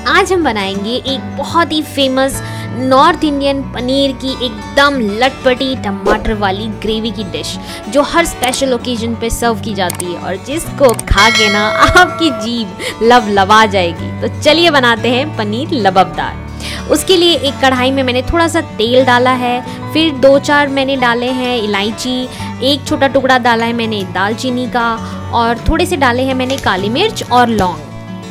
आज हम बनाएंगे एक बहुत ही फेमस नॉर्थ इंडियन पनीर की एकदम लटपटी टमाटर वाली ग्रेवी की डिश जो हर स्पेशल ओकेजन पे सर्व की जाती है और जिसको खा के ना आपकी जीभ लबलबा जाएगी। तो चलिए बनाते हैं पनीर लबाबदार। उसके लिए एक कढ़ाई में मैंने थोड़ा सा तेल डाला है, फिर 2-4 मैंने डाले हैं इलायची, एक छोटा टुकड़ा डाला है मैंने दालचीनी का और थोड़े से डाले हैं मैंने काली मिर्च और लौंग।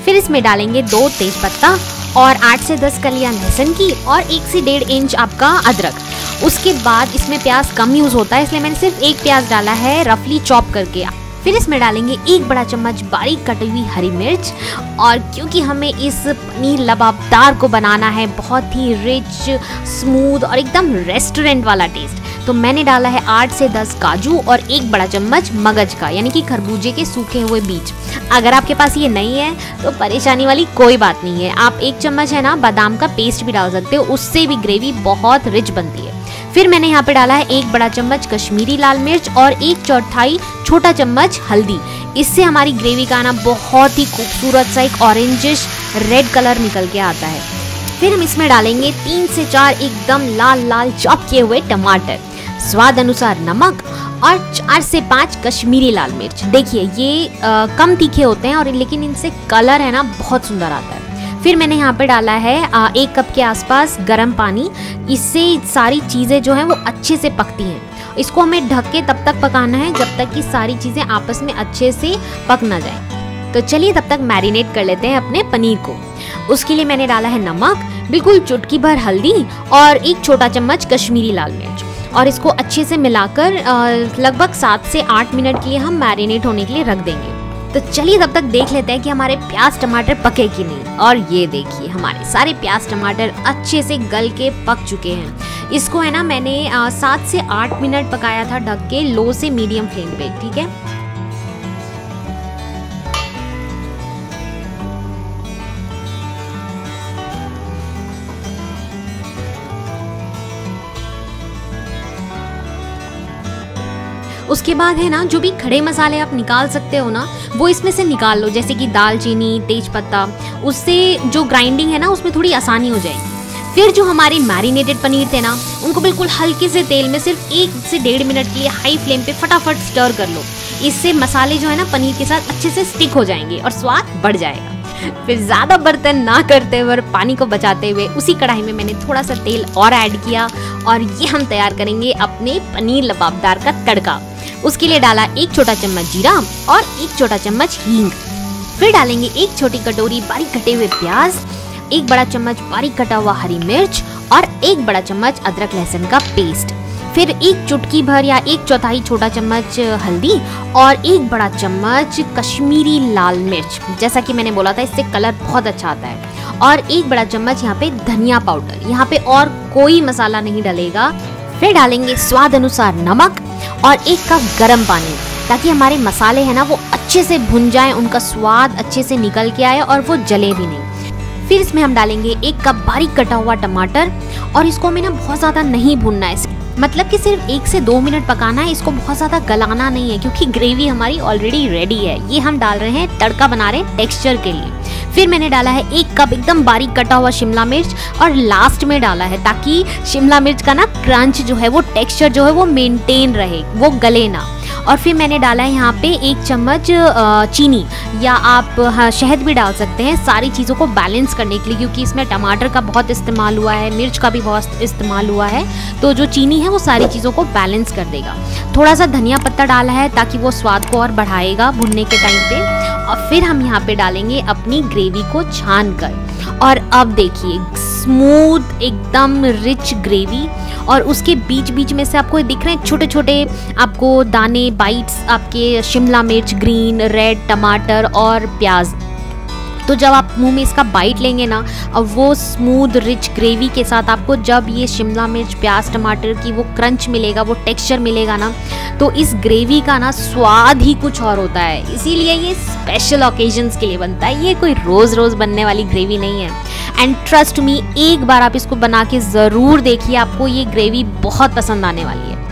फिर इसमें डालेंगे 2 तेजपत्ता और 8 से 10 कलियां लहसुन की और 1 से 1.5 इंच आपका अदरक। उसके बाद इसमें प्याज कम यूज होता है इसलिए मैंने सिर्फ 1 प्याज डाला है रफली चॉप करके। फिर इसमें डालेंगे 1 बड़ा चम्मच बारीक कटी हुई हरी मिर्च और क्योंकि हमें इस पनीर लबाबदार को बनाना है बहुत ही रिच, स्मूथ और एकदम रेस्टोरेंट वाला टेस्ट, तो मैंने डाला है 8 से 10 काजू और 1 बड़ा चम्मच मगज का यानी कि खरबूजे के सूखे हुए बीज। अगर आपके पास ये नहीं है तो परेशानी वाली कोई बात नहीं है, आप 1 चम्मच है ना बादाम का पेस्ट भी डाल सकते हो, उससे भी ग्रेवी बहुत रिच बनती है। फिर मैंने यहाँ पे डाला है 1 बड़ा चम्मच कश्मीरी लाल मिर्च और 1/4 छोटा चम्मच हल्दी। इससे हमारी ग्रेवी का ना बहुत ही खूबसूरत सा एक ऑरेंजिश रेड कलर निकल के आता है। फिर हम इसमें डालेंगे 3 से 4 एकदम लाल लाल चॉप किए हुए टमाटर, स्वाद अनुसार नमक और 4 से 5 कश्मीरी लाल मिर्च। देखिए ये कम तीखे होते हैं और लेकिन इनसे कलर है ना बहुत सुंदर आता है। फिर मैंने यहाँ पे डाला है 1 कप के आसपास गर्म पानी, इससे सारी चीज़ें जो हैं वो अच्छे से पकती हैं। इसको हमें ढक के तब तक पकाना है जब तक कि सारी चीज़ें आपस में अच्छे से पक ना जाए। तो चलिए तब तक मैरिनेट कर लेते हैं अपने पनीर को। उसके लिए मैंने डाला है नमक, बिल्कुल चुटकी भर हल्दी और 1 छोटा चम्मच कश्मीरी लाल मिर्च और इसको अच्छे से मिलाकर लगभग 7 से 8 मिनट के लिए हम मैरिनेट होने के लिए रख देंगे। तो चलिए तब तक देख लेते हैं कि हमारे प्याज टमाटर पके कि नहीं। और ये देखिए हमारे सारे प्याज टमाटर अच्छे से गल के पक चुके हैं। इसको है ना मैंने 7 से 8 मिनट पकाया था ढक के लो से मीडियम फ्लेम पे, ठीक है। उसके बाद है ना जो भी खड़े मसाले आप निकाल सकते हो ना वो इसमें से निकाल लो, जैसे कि दालचीनी, तेजपत्ता, उससे जो ग्राइंडिंग है ना उसमें थोड़ी आसानी हो जाएगी। फिर जो हमारे मैरिनेटेड पनीर थे ना उनको बिल्कुल हल्के से तेल में सिर्फ 1 से 1.5 मिनट के लिए हाई फ्लेम पे फटाफट स्टर कर लो। इससे मसाले जो है ना पनीर के साथ अच्छे से स्टिक हो जाएंगे और स्वाद बढ़ जाएगा। फिर ज़्यादा बर्तन ना करते हुए पानी को बचाते हुए उसी कढ़ाई में मैंने थोड़ा सा तेल और ऐड किया और ये हम तैयार करेंगे अपने पनीर लबाबदार का तड़का। उसके लिए डाला 1 छोटा चम्मच जीरा और 1 छोटा चम्मच हींग। फिर डालेंगे 1 छोटी कटोरी बारीक कटे हुए प्याज, 1 बड़ा चम्मच बारीक कटा हुआ हरी मिर्च और 1 बड़ा चम्मच अदरक लहसुन का पेस्ट। फिर 1 चुटकी भर या 1/4 छोटा चम्मच हल्दी और 1 बड़ा चम्मच कश्मीरी लाल मिर्च, जैसा कि मैंने बोला था इससे कलर बहुत अच्छा आता है, और 1 बड़ा चम्मच यहाँ पे धनिया पाउडर। यहाँ पे और कोई मसाला नहीं डलेगा। फिर डालेंगे स्वाद अनुसार नमक और 1 कप गर्म पानी ताकि हमारे मसाले हैं ना वो अच्छे से भुन जाएं, उनका स्वाद अच्छे से निकल के आए और वो जले भी नहीं। फिर इसमें हम डालेंगे 1 कप बारीक कटा हुआ टमाटर और इसको हमें ना बहुत ज़्यादा नहीं भुनना है, मतलब कि सिर्फ 1 से 2 मिनट पकाना है, इसको बहुत ज़्यादा गलाना नहीं है क्योंकि ग्रेवी हमारी ऑलरेडी रेडी है। ये हम डाल रहे हैं तड़का बना रहे हैं टेक्सचर के लिए। फिर मैंने डाला है 1 कप एकदम बारीक कटा हुआ शिमला मिर्च और लास्ट में डाला है ताकि शिमला मिर्च का ना क्रंच जो है वो टेक्सचर जो है वो मेंटेन रहे, वो गले ना। और फिर मैंने डाला है यहाँ पे 1 चम्मच चीनी या आप शहद भी डाल सकते हैं सारी चीज़ों को बैलेंस करने के लिए, क्योंकि इसमें टमाटर का बहुत इस्तेमाल हुआ है, मिर्च का भी बहुत इस्तेमाल हुआ है, तो जो चीनी है वो सारी चीज़ों को बैलेंस कर देगा। थोड़ा सा धनिया पत्ता डाला है ताकि वो स्वाद को और बढ़ाएगा भुनने के टाइम पे। और फिर हम यहाँ पे डालेंगे अपनी ग्रेवी को छान कर और अब देखिए स्मूथ एकदम रिच ग्रेवी और उसके बीच बीच में से आपको दिख रहे हैं छोटे छोटे आपको दाने, बाइट्स आपके शिमला मिर्च, ग्रीन, रेड, टमाटर और प्याज। तो जब आप मुंह में इसका बाइट लेंगे ना और वो स्मूथ रिच ग्रेवी के साथ आपको जब ये शिमला मिर्च, प्याज, टमाटर की वो क्रंच मिलेगा, वो टेक्सचर मिलेगा ना, तो इस ग्रेवी का ना स्वाद ही कुछ और होता है। इसीलिए ये स्पेशल ओकेजन्स के लिए बनता है, ये कोई रोज़ रोज़ बनने वाली ग्रेवी नहीं है। एंड ट्रस्ट मी, एक बार आप इसको बना के ज़रूर देखिए, आपको ये ग्रेवी बहुत पसंद आने वाली है।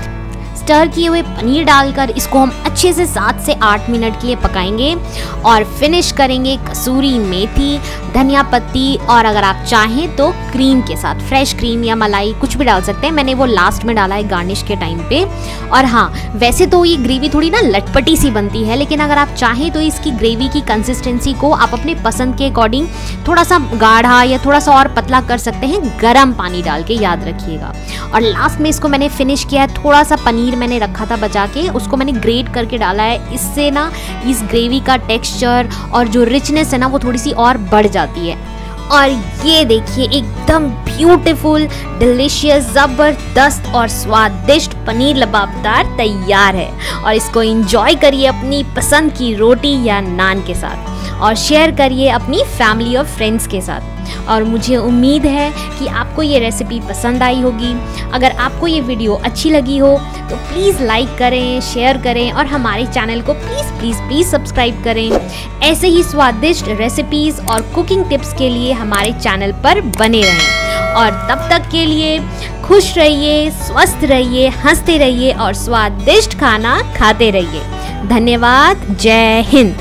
स्टर किए हुए पनीर डालकर इसको हम अच्छे से 7 से 8 मिनट के लिए पकाएंगे और फिनिश करेंगे कसूरी मेथी, धनिया पत्ती, और अगर आप चाहें तो क्रीम के साथ, फ्रेश क्रीम या मलाई कुछ भी डाल सकते हैं। मैंने वो लास्ट में डाला है गार्निश के टाइम पे। और हाँ, वैसे तो ये ग्रेवी थोड़ी ना लटपटी सी बनती है, लेकिन अगर आप चाहें तो इसकी ग्रेवी की कंसिस्टेंसी को आप अपने पसंद के अकॉर्डिंग थोड़ा सा गाढ़ा या थोड़ा सा और पतला कर सकते हैं, गर्म पानी डाल के, याद रखिएगा। और लास्ट में इसको मैंने फिनिश किया है, थोड़ा सा पनीर मैंने रखा था बचा के, उसको मैंने ग्रेट करके डाला है। इससे ना इस ग्रेवी का टेक्सचर और जो रिचनेस है ना वो थोड़ी सी और बढ़ जाती है। और ये देखिए एकदम ब्यूटीफुल, डिलीशियस, ज़बरदस्त और स्वादिष्ट पनीर लबाबदार तैयार है। और इसको एंजॉय करिए अपनी पसंद की रोटी या नान के साथ, और शेयर करिए अपनी फैमिली और फ्रेंड्स के साथ। और मुझे उम्मीद है कि आपको ये रेसिपी पसंद आई होगी। अगर आपको ये वीडियो अच्छी लगी हो तो प्लीज़ लाइक करें, शेयर करें, और हमारे चैनल को प्लीज़ प्लीज़ प्लीज़ सब्सक्राइब करें। ऐसे ही स्वादिष्ट रेसिपीज़ और कुकिंग टिप्स के लिए हमारे चैनल पर बने रहें। और तब तक के लिए खुश रहिए, स्वस्थ रहिए, हंसते रहिए और स्वादिष्ट खाना खाते रहिए। धन्यवाद। जय हिंद।